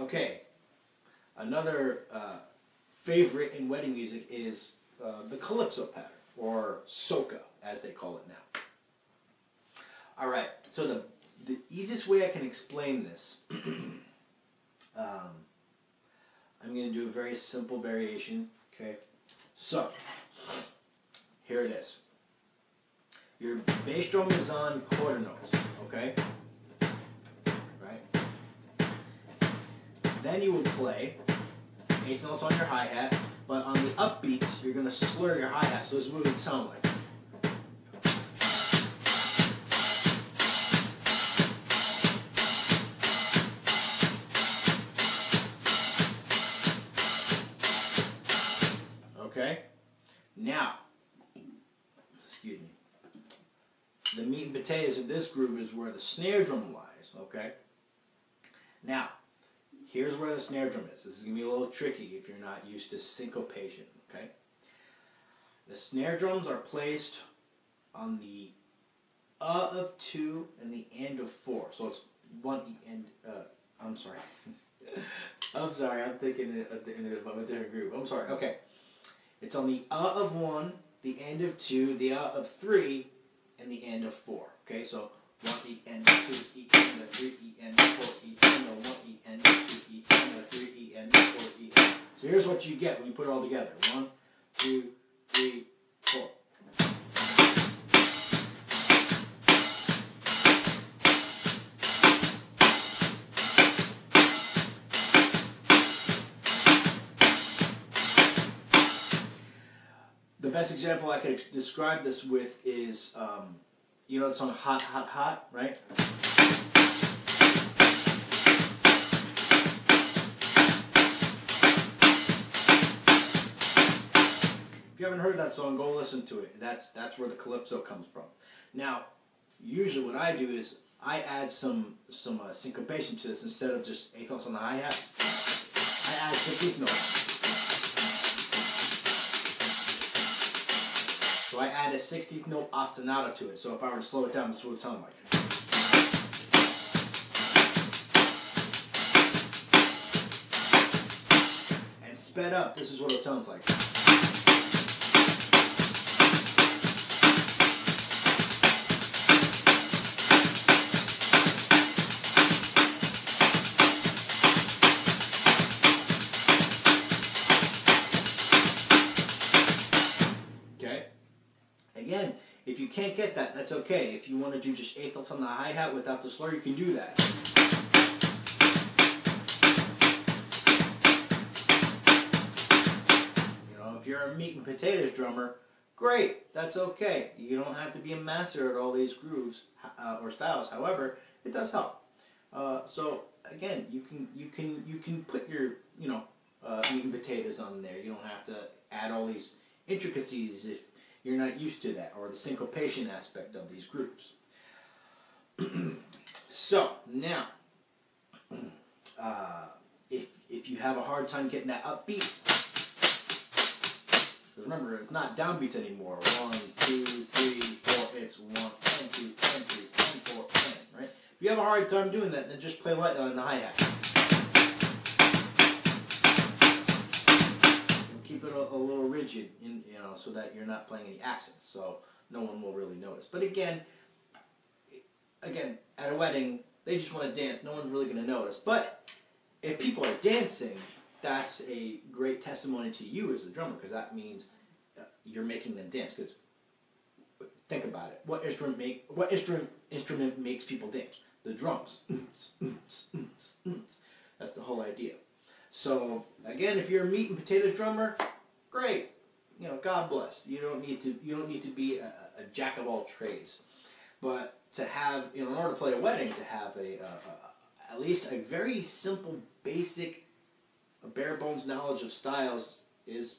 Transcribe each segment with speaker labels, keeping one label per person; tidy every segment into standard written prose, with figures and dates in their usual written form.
Speaker 1: Okay, another favorite in wedding music is the calypso pattern, or soca, as they call it now. All right, so the easiest way I can explain this, I'm going to do a very simple variation. Okay, so here it is. Your bass drum is on quarter notes. Okay, right. Then you will play eighth notes on your hi-hat, but on the upbeats, you're going to slur your hi-hat, so this is what it would sound like. Okay? Now, excuse me, the meat and potatoes of this groove is where the snare drum lies, okay? Now, here's where the snare drum is. This is going to be a little tricky if you're not used to syncopation, okay? The snare drums are placed on the of 2 and the and of 4. So it's 1 and, I'm sorry. I'm sorry, I'm thinking of a different groove. I'm sorry, okay. It's on the of 1, the end of 2, the of 3, and the end of 4. Okay, so 1 E end of 2 E end of 3 E end of 4 E end of 1 E end of 2 E end of 3 E end of 4 E end. So here's what you get when you put it all together. 1, 2, 3, 4. The best example I could describe this with is, you know the song Hot, Hot, Hot, right? If you haven't heard that song, go listen to it. That's where the calypso comes from. Now, usually what I do is I add some syncopation to this. Instead of just eighth notes on the hi-hat, I add 16th notes. So I add a 16th note ostinato to it. So if I were to slow it down, this is what it would sound like. And sped up, this is what it sounds like. Okay? Again, if you can't get that, that's okay. If you want to do just eighth notes on the hi-hat without the slur, you can do that. You know, if you're a meat and potatoes drummer, great, that's okay. You don't have to be a master at all these grooves or styles. However, it does help. So again, you can put your meat and potatoes on there. You don't have to add all these intricacies if you're not used to that, or the syncopation aspect of these grooves. So now, if you have a hard time getting that upbeat, remember it's not downbeats anymore. 1, 2, 3, 4. It's 1 and 2 and 3 and 4 and, right? If you have a hard time doing that, then just play lightly on the hi-hat. Keep it a little rigid, so that you're not playing any accents, so no one will really notice. But again, at a wedding, they just want to dance. No one's really going to notice. But if people are dancing, that's a great testimony to you as a drummer, because that means you're making them dance. Because think about it: what instrument makes people dance? The drums. That's the whole idea. So again, if you're a meat and potatoes drummer, great. God bless. You don't need to be a jack of all trades. But to have, in order to play a wedding, to have at least a very simple, basic, bare bones knowledge of styles is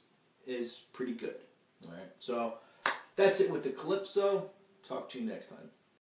Speaker 1: pretty good. All right. So that's it with the calypso. Talk to you next time.